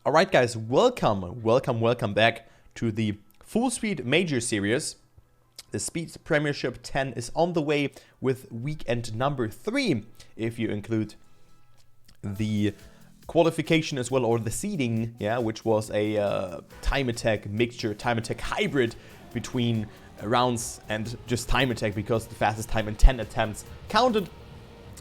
Alright guys, welcome back to the Fullspeed Major Series. The Speedpremiership 10 is on the way with weekend number 3, if you include the qualification as well, or the seeding, which was a time attack mixture, time attack hybrid between rounds and just time attack, because the fastest time in 10 attempts counted.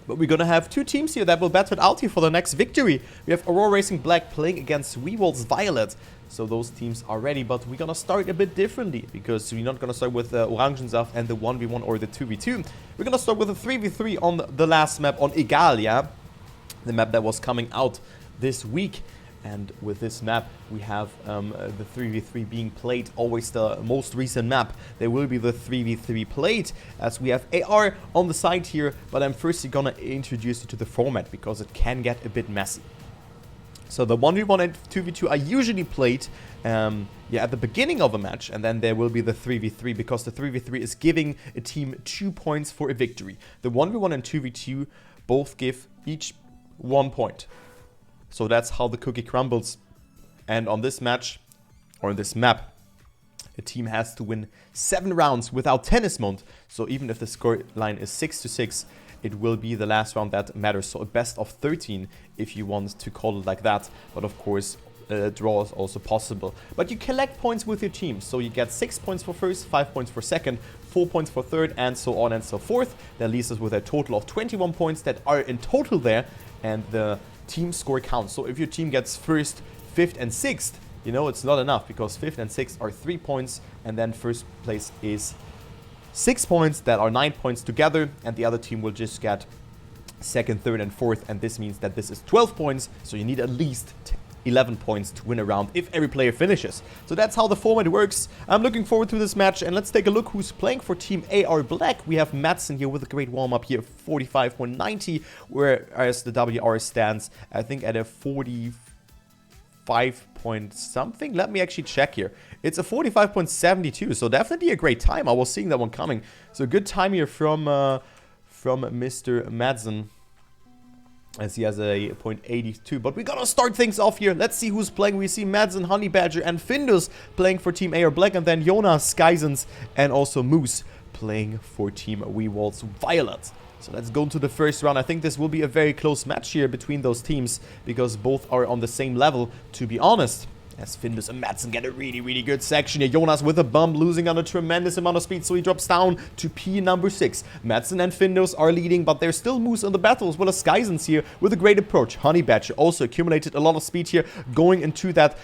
But we're gonna have two teams here that will battle it out here for the next victory. We have Aurora Racing Black playing against Weewolves Violet. So those teams are ready, but we're gonna start a bit differently, because we're not gonna start with the Orangensaft and the 1v1 or the 2v2. We're gonna start with a 3v3 on the last map on Egal, the map that was coming out this week. And with this map, we have the 3v3 being played, always the most recent map. There will be the 3v3 played, as we have AR on the side here. But I'm firstly gonna introduce you to the format, because it can get a bit messy. So the 1v1 and 2v2 are usually played at the beginning of a match, and then there will be the 3v3, because the 3v3 is giving a team 2 points for a victory. The 1v1 and 2v2 both give each 1 point. So that's how the cookie crumbles. And on this match, or on this map, a team has to win 7 rounds without tennis mode. So even if the score line is 6-6, it will be the last round that matters. So a best of 13, if you want to call it like that. But of course, a draw is also possible. But you collect points with your team. So you get 6 points for first, 5 points for second, 4 points for third, and so on and so forth. That leaves us with a total of 21 points that are in total there. And the team score counts. So if your team gets first, fifth, and sixth, you know it's not enough, because fifth and sixth are 3 points, and then first place is 6 points that are 9 points together, and the other team will just get second, third, and fourth, and this means that this is 12 points. So you need at least 11 points to win a round if every player finishes. So that's how the format works. I'm looking forward to this match, and let's take a look who's playing for Team AR Black. We have Madsen here with a great warm-up here, 45.90, whereas the WR stands, I think, at a 45 point something. Let me actually check here. It's a 45.72, so definitely a great time. I was seeing that one coming. So good time here from Mr. Madsen, as he has a .82. But we're gonna start things off here. Let's see who's playing. We see Madsen, Honey Badger, and Findus playing for Team AR Black, and then Jonas, Skysens, and also Moose playing for Team Weewolves Violet. So let's go into the first round. I think this will be a very close match here between those teams, because both are on the same level, to be honest. As Findus and Madsen get a really good section here. Jonas with a bump, losing on a tremendous amount of speed, so he drops down to P number 6. Madsen and Findus are leading, but there's still Moose in the battle, as well as Skysens here with a great approach. Honey Badger also accumulated a lot of speed here, going into that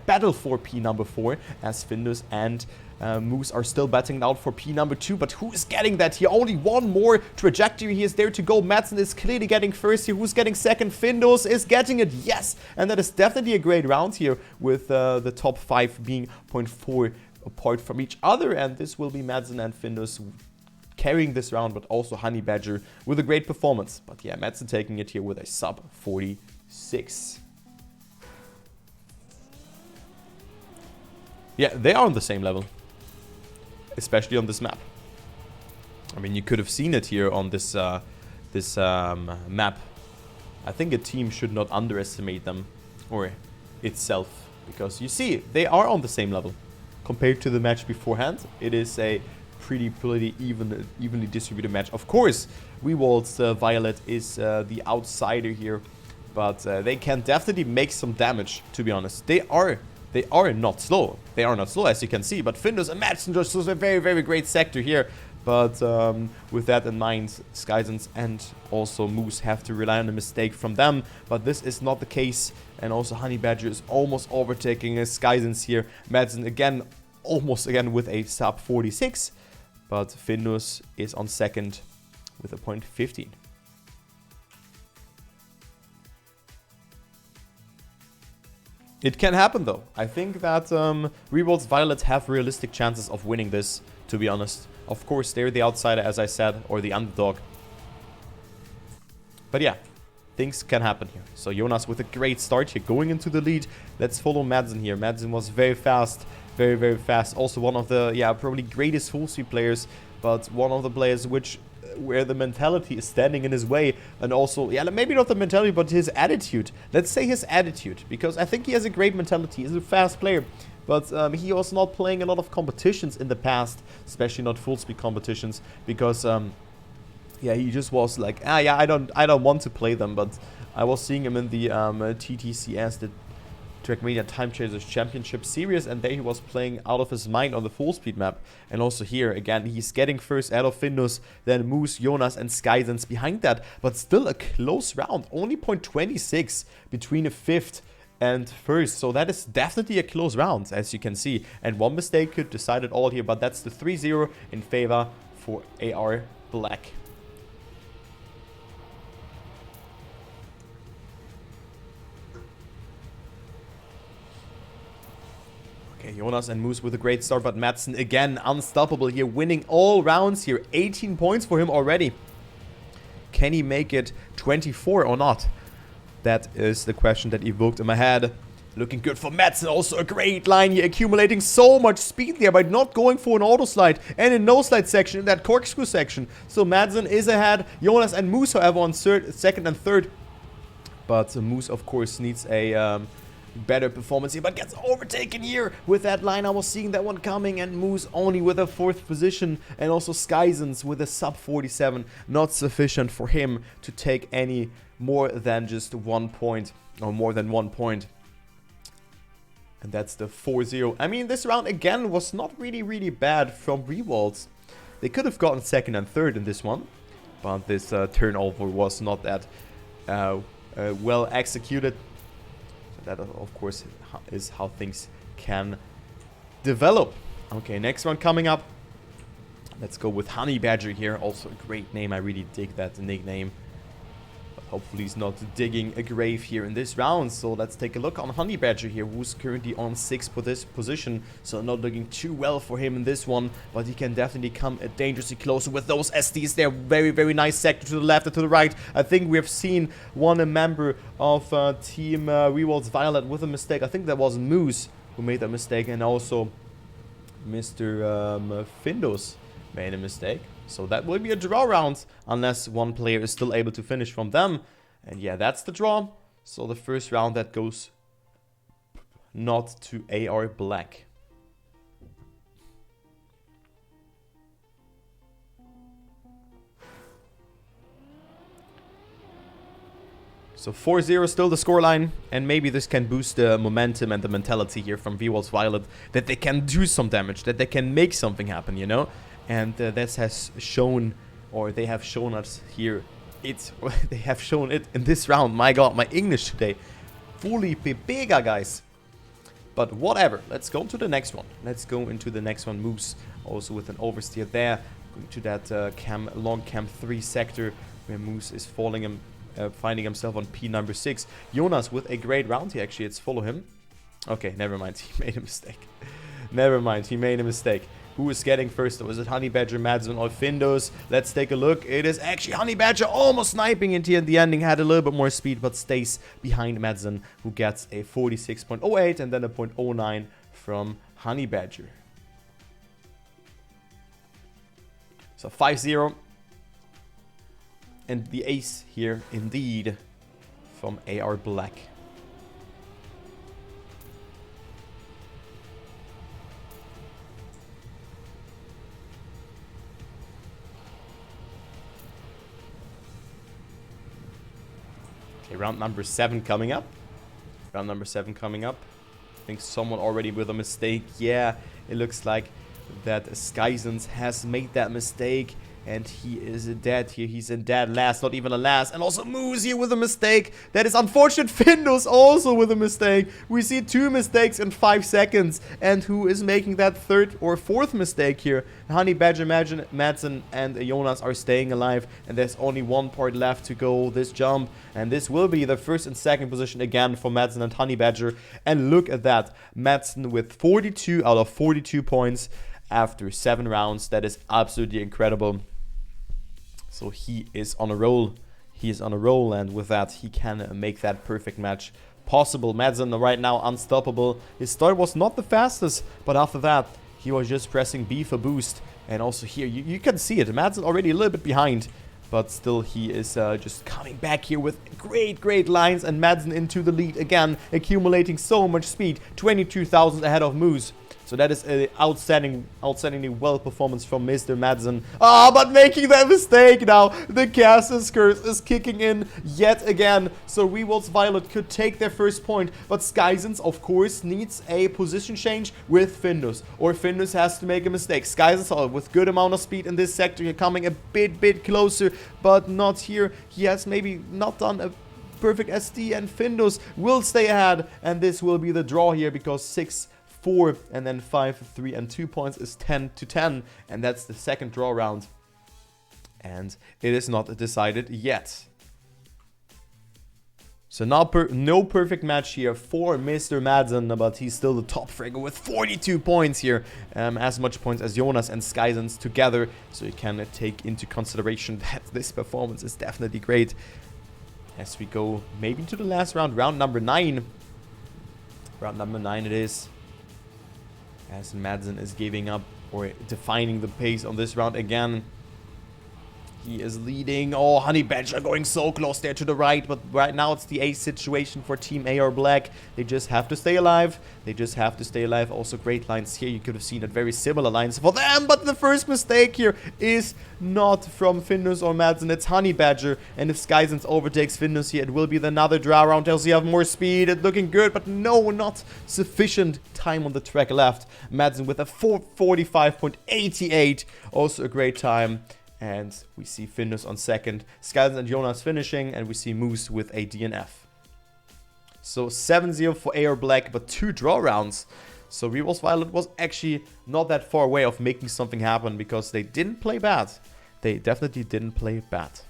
battle for P number 4, as Findus and Moose are still battling out for P number 2, but who is getting that here? Only one more trajectory he is there to go. Madsen is clearly getting first here. Who's getting second? Findus is getting it, yes! And that is definitely a great round here, with the top 5 being 0.4 apart from each other. And this will be Madsen and Findus carrying this round, but also Honey Badger with a great performance. But yeah, Madsen taking it here with a sub 46. Yeah, they are on the same level, especially on this map. I mean, you could have seen it here on this map. I think a team should not underestimate them, or itself, because you see, they are on the same level. Compared to the match beforehand, it is a pretty evenly distributed match. Of course, Weewolves Violet is the outsider here, but they can definitely make some damage, to be honest. They are not slow. They are not slow, as you can see. But Findus and Madsen just was a very great sector here. But with that in mind, Skysens and also Moose have to rely on a mistake from them. But this is not the case. And also Honey Badger is almost overtaking Skysens here. Madsen again, almost again with a sub 46. But Findus is on second with a .15. It can happen, though. I think that Weewolves Violet have realistic chances of winning this, to be honest. Of course, they're the outsider, as I said, or the underdog. But yeah, things can happen here. So Jonas with a great start here, going into the lead. Let's follow Madsen here. Madsen was very fast, very fast. Also one of the, probably greatest full speed players, but one of the players which where the mentality is standing in his way. And also, yeah, maybe not the mentality, but his attitude. Let's say his attitude, because I think he has a great mentality. He's a fast player. But he was not playing a lot of competitions in the past, especially not full speed competitions, because yeah, he just was like, yeah, I don't want to play them. But I was seeing him in the TTCS, the Trackmania Time Chasers Championship Series, and there he was playing out of his mind on the full speed map. And also here, again, he's getting first out of Findus, then Moose, Jonas, and Skysens behind that. But still a close round, only 0.26 between a 5th and first, so that is definitely a close round, as you can see. And one mistake could decide it all here, but that's the 3-0 in favor for AR Black. Okay, Jonas and Moose with a great start, but Madsen again unstoppable here, winning all rounds here. 18 points for him already. Can he make it 24 or not? That is the question that evoked in my head. Looking good for Madsen. Also a great line here, accumulating so much speed there by not going for an auto slide and a no slide section in that corkscrew section. So Madsen is ahead. Jonas and Moose, however, on second and third. But Moose, of course, needs a better performance here, but gets overtaken here with that line. I was seeing that one coming, and Moose only with a 4th position, and also Skysens with a sub 47, not sufficient for him to take any more than just 1 point, or more than 1 point. And that's the 4-0. I mean, this round again was not really bad from Rewalds. They could have gotten second and third in this one, but this turnover was not that well executed. That, of course, is how things can develop. Okay, next one coming up. Let's go with Honey Badger here. Also a great name. I really dig that nickname. But hopefully he's not digging a grave here in this round. So let's take a look on Honey Badger here, who's currently on 6th for this position. So not looking too well for him in this one. But he can definitely come dangerously closer with those SDs there. Very nice sector to the left and to the right. I think we have seen a member of Team Rewalds Violet with a mistake. I think that was Moose who made that mistake. And also Mr. Findus made a mistake. So that will be a draw round unless one player is still able to finish from them. And yeah, that's the draw. So the first round that goes not to AR Black. So 4-0 still the scoreline, and maybe this can boost the momentum and the mentality here from Rewalds Violet, that they can do some damage, that they can make something happen, you know? And that has shown, or they have shown us here, they have shown it in this round. My god, my English today. Fully pega, guys. But whatever, let's go to the next one. Let's go into the next one. Moose also with an oversteer there. Going to that long cam 3 sector where Moose is finding himself on P number 6. Jonas with a great round here, actually. Let's follow him. Okay, never mind. He made a mistake. Never mind. He made a mistake. Who is getting first? Was it Honey Badger, Madsen, or Findus? Let's take a look. It is actually Honey Badger almost sniping into in the ending. Had a little bit more speed, but stays behind Madsen, who gets a 46.08 and then a 0.09 from Honey Badger. So 5-0. And the ace here, indeed, from AR Black. Okay, round number 7 coming up. Round number 7 coming up. I think someone already with a mistake. Yeah, it looks like that Skysens has made that mistake. And he is dead here. He's in dead last, not even a last. And also Moose here with a mistake. That is unfortunate. Findus also with a mistake. We see 2 mistakes in 5 seconds. And who is making that 3rd or 4th mistake here? Honey Badger, Madsen, and Jonas are staying alive. And there's only 1 part left to go this jump. And this will be the 1st and 2nd position again for Madsen and Honey Badger. And look at that. Madsen with 42 out of 42 points after 7 rounds. That is absolutely incredible. So he is on a roll. He is on a roll, and with that, he can make that perfect match possible. Madsen right now unstoppable. His start was not the fastest, but after that, He was just pressing B for boost. And also here, you can see it. Madsen already a little bit behind. But still, he is just coming back here with great lines. And Madsen into the lead again, accumulating so much speed. 22,000 ahead of Moose. So that is an outstandingly well performance from Mr. Madsen. Ah, but making that mistake now. The Caster's Curse is kicking in yet again. So Revolt's Violet could take their first point. But Skysens, of course, needs a position change with Findus. Or Findus has to make a mistake. Skysens, with good amount of speed in this sector, you're coming a bit closer. But not here. He has maybe not done a perfect SD. And Findus will stay ahead. And this will be the draw here because 6-4 and then 5-3 and 2 points is 10-10, and that's the second draw round, and it is not decided yet. So now no perfect match here for Mr. Madsen, but he's still the top fragger with 42 points here, as much points as Jonas and Skysens together, so you can take into consideration that this performance is definitely great. As we go maybe to the last round, round number 9. Round number 9 it is. As Madsen is giving up or defining the pace on this round again. He is leading. Oh, Honey Badger going so close there to the right. But right now it's the ace situation for Team AR Black. They just have to stay alive. They just have to stay alive. Also great lines here. You could have seen it. Very similar lines for them. But the first mistake here is not from Findus or Madsen. It's Honey Badger. And if Skysens overtakes Findus here, it will be another draw round. Else you have more speed. It's looking good. But no, not sufficient time on the track left. Madsen with a 4:45.88. Also a great time. And we see Findus on second. Skysens and Jonas finishing. And we see Moose with a DNF. So 7-0 for AR Black, but 2 draw rounds. So Revolt's Violet was actually not that far away of making something happen. Because they didn't play bad. They definitely didn't play bad.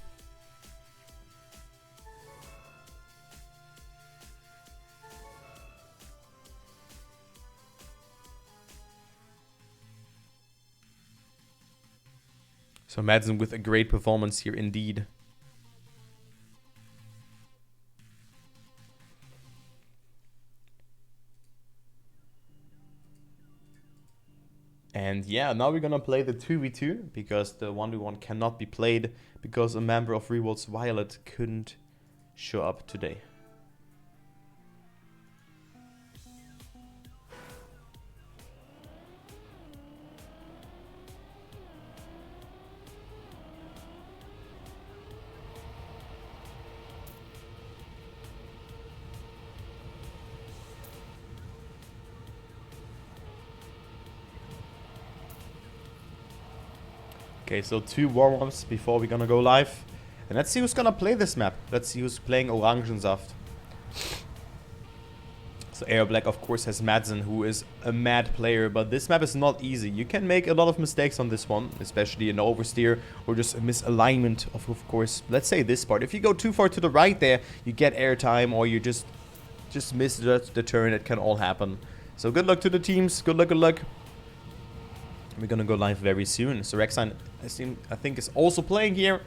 So Madsen with a great performance here indeed. And yeah, now we're gonna play the 2v2 because the 1v1 cannot be played because a member of Revolt's Violet couldn't show up today. Okay, so 2 warm-ups before we're gonna go live. And let's see who's gonna play this map. Let's see who's playing Orangensaft. So AR Black, of course, has Madsen, who is a mad player. But this map is not easy. You can make a lot of mistakes on this one, especially in the oversteer or just a misalignment of course, let's say this part. If you go too far to the right there, you get airtime or you just miss the turn. It can all happen. So good luck to the teams. Good luck. We're gonna go live very soon. So Rexine, I think, is also playing here.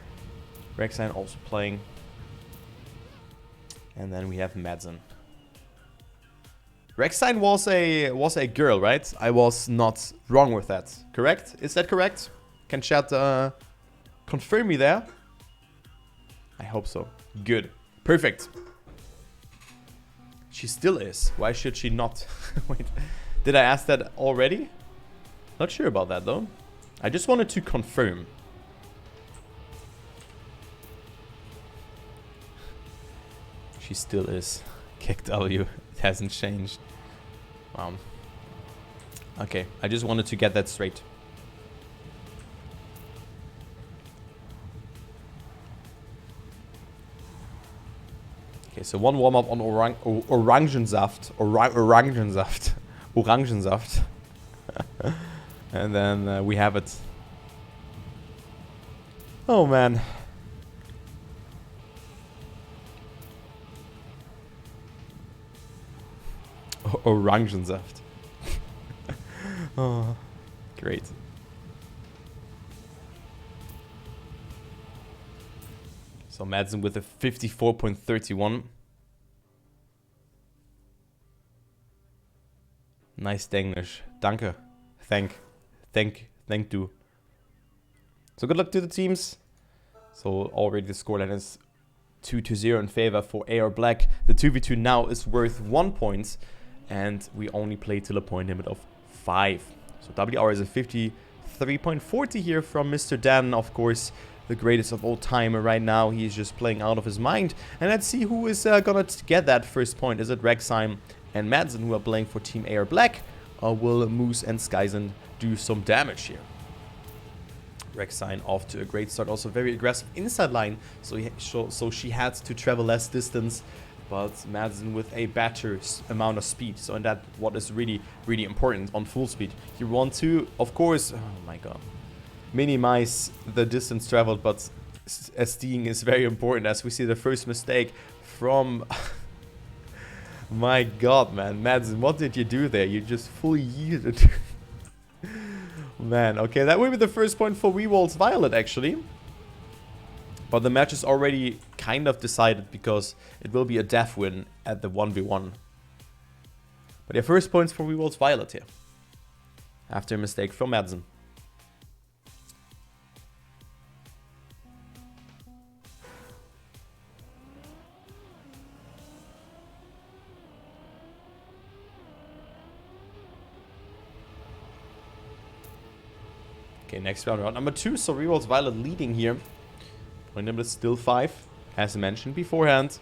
Rexine also playing. And then we have Madsen. Rexine was a girl, right? I was not wrong with that. Correct? Is that correct? Can chat confirm me there? I hope so. Good. Perfect. She still is. Why should she not? Wait. Did I ask that already? Not sure about that though. I just wanted to confirm. She still is. Kick W. It hasn't changed. Wow. Okay, I just wanted to get that straight. Okay, so one warm-up on Orangensaft. Orangensaft. And then we have it. Oh man. Orangensaft. Oh, great. So Madsen with a 54.31. Nice English. Danke. Thank you. So good luck to the teams. So already the scoreline is 2-0 in favor for AR Black. The 2v2 now is worth 1 point, and we only play till a point limit of 5. So WR is a 53.40 here from Mr. Dan, of course, the greatest of all time right now. He's just playing out of his mind. And let's see who is gonna get that first point. Is it Rexheim and Madsen who are playing for Team AR Black, or will Moose and Skyzen do some damage here? Rexheim off to a great start, also very aggressive inside line, so she had to travel less distance, but Madsen with a better amount of speed. So and that what is really important on full speed. You want to, of course, oh my god, minimize the distance traveled, but SDing is very important, as we see the first mistake from my god, man, Madsen, what did you do there? You just fully yielded. Man, okay, that will be the first point for Rewalt's Violet, actually. But the match is already kind of decided, because it will be a death win at the 1v1. But yeah, first points for Rewalt's Violet here, after a mistake from Madsen. Okay, next round, round number 2. So Rewalt's Violet leading here. Point number is still 5, as mentioned beforehand.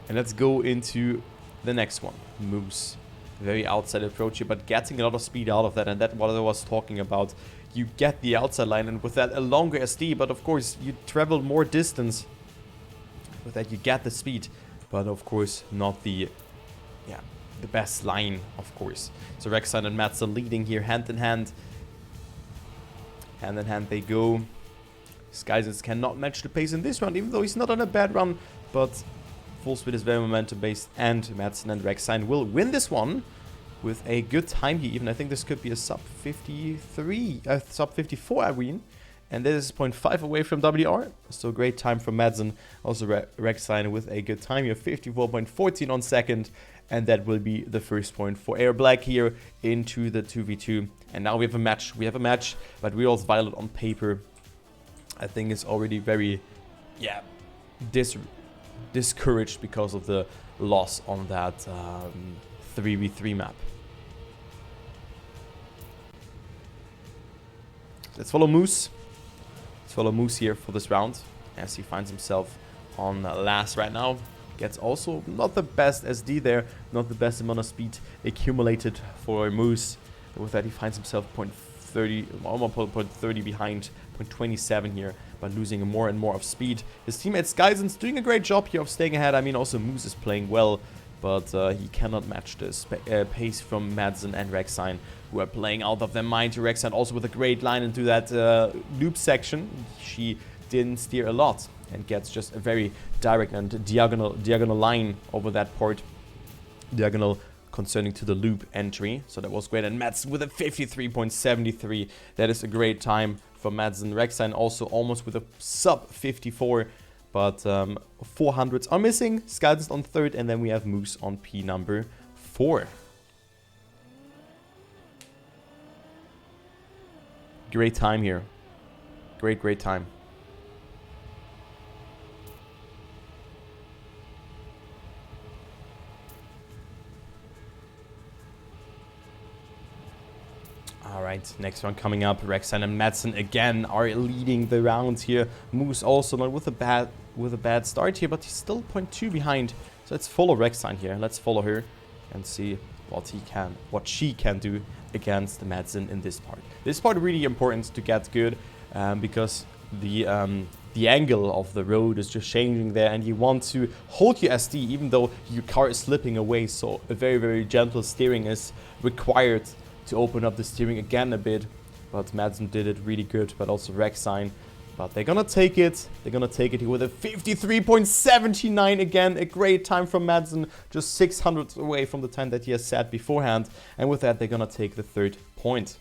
And let's go into the next one. Moose. Very outside approach here, but getting a lot of speed out of that. And that's what I was talking about. You get the outside line, and with that a longer SD, but of course you travel more distance. With that you get the speed, but of course not the best line, of course. So Rexheim and Madsen leading here hand in hand. Hand in hand they go. Skyzen cannot match the pace in this round, even though he's not on a bad run. But Fullspeed is very momentum based, and Madsen and Rexheim will win this one with a good time here. Even I think this could be a sub 53, sub 54 arena. And this is 0.5 away from WR. So great time from Madsen. Also Rexheim with a good time here, 54.14 on second. And that will be the first point for AR Black here into the 2v2. And now we have a match. But Rewalt's Violet on paper, I think, is already very, discouraged because of the loss on that 3v3 map. Let's follow Moose. Let's follow Moose here for this round, as he finds himself on last right now. Gets also not the best SD there, not the best amount of speed accumulated for Moose. With that, he finds himself 0.30, almost 0.30 behind, 0.27 here, but losing more and more of speed. His teammate Skyzen's doing a great job here of staying ahead. I mean, also Moose is playing well, but he cannot match the pace from Madsen and Rexheim, who are playing out of their mind. Rexheim also with a great line into that loop section. She didn't steer a lot and gets just a very direct and diagonal line over that part. Diagonal concerning to the loop entry. So that was great. And Madsen with a 53.73. That is a great time for Madsen. Rexheim also almost with a sub 54. But 400s are missing. Skyden's on third. And then we have Moose on P number 4. Great time here. Great time. Alright, next one coming up. Rexheim and Madsen again are leading the rounds here. Moose also not with a bad start here, but he's still 0.2 behind. So let's follow Rexheim here. Let's follow her and see what she can do against Madsen in this part. This part really important to get good, because the angle of the road is just changing there, and you want to hold your SD even though your car is slipping away. So a very gentle steering is required to open up the steering again a bit. But Madsen did it really good, but also Rexheim. But they're gonna take it. They're gonna take it here with a 53.79 again. A great time from Madsen, just 600 away from the time that he has set beforehand. And with that, they're gonna take the third point.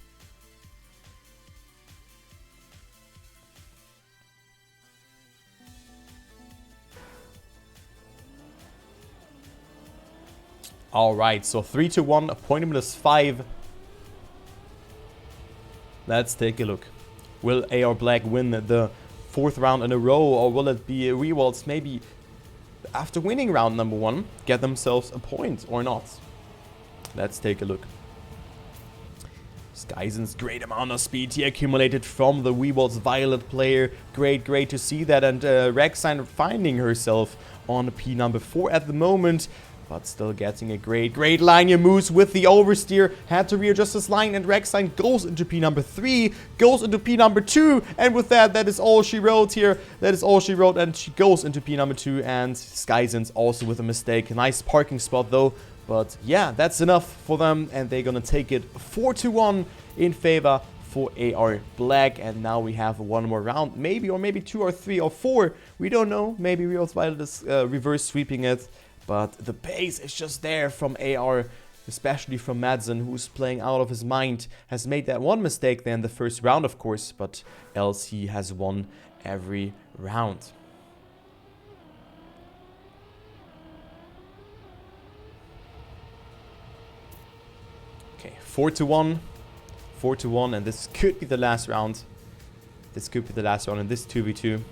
All right, so 3-1, point limit is 5. Let's take a look. Will AR Black win the 4th round in a row, or will it be a rewaltz? Maybe after winning round number 1, get themselves a point or not. Let's take a look. Skyzen's great amount of speed he accumulated from the Weewalt's Violet player. Great to see that. And Rexine finding herself on P number 4 at the moment. But still getting a great line. He moves with the oversteer. Had to readjust his line, and Rexine goes into P number 3. Goes into P number 2. And with that, that is all she wrote here. That is all she wrote, and she goes into P number 2. And Skyzen's also with a mistake. Nice parking spot though. But yeah, that's enough for them, and they're gonna take it 4-1 in favor for AR Black. And now we have one more round, maybe, or maybe 2 or 3 or 4. We don't know. Maybe Real's Violet is reverse sweeping it. But the pace is just there from AR, especially from Madsen, who's playing out of his mind. Has made that one mistake there in the first round, of course, but else he has won every round. Okay, 4-1. 4-1, and this could be the last round. This could be the last round in this 2v2.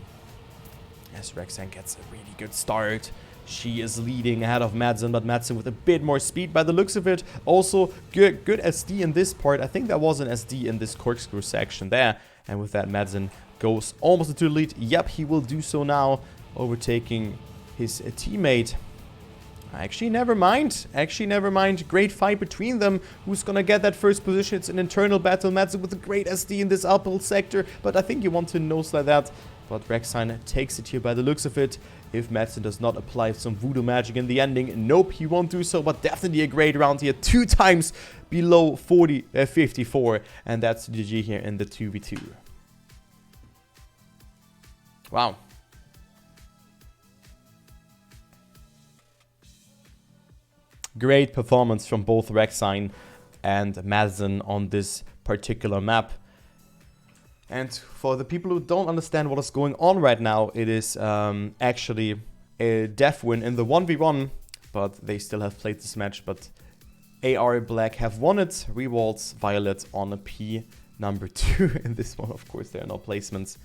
As Rexine gets a really good start. She is leading ahead of Madsen, but Madsen with a bit more speed by the looks of it. Also, good SD in this part. I think there was an SD in this corkscrew section there. And with that, Madsen goes almost into the lead. Yep, he will do so now, overtaking his teammate. Actually, never mind. Great fight between them. Who's gonna get that first position? It's an internal battle. Madsen with a great SD in this uphill sector. But I think you want to nose like that. But Rexine takes it here by the looks of it. If Madsen does not apply some voodoo magic in the ending, nope, he won't do so. But definitely a great round here. 2 times below 54. And that's GG here in the 2v2. Wow. Great performance from both Rexine and Madsen on this particular map. And for the people who don't understand what is going on right now, it is actually a death win in the 1v1, but they still have played this match. But AR Black have won it. Rewalt's Violet on a P number 2. In this one, of course, there are no placements.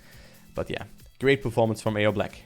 But yeah, great performance from AR Black.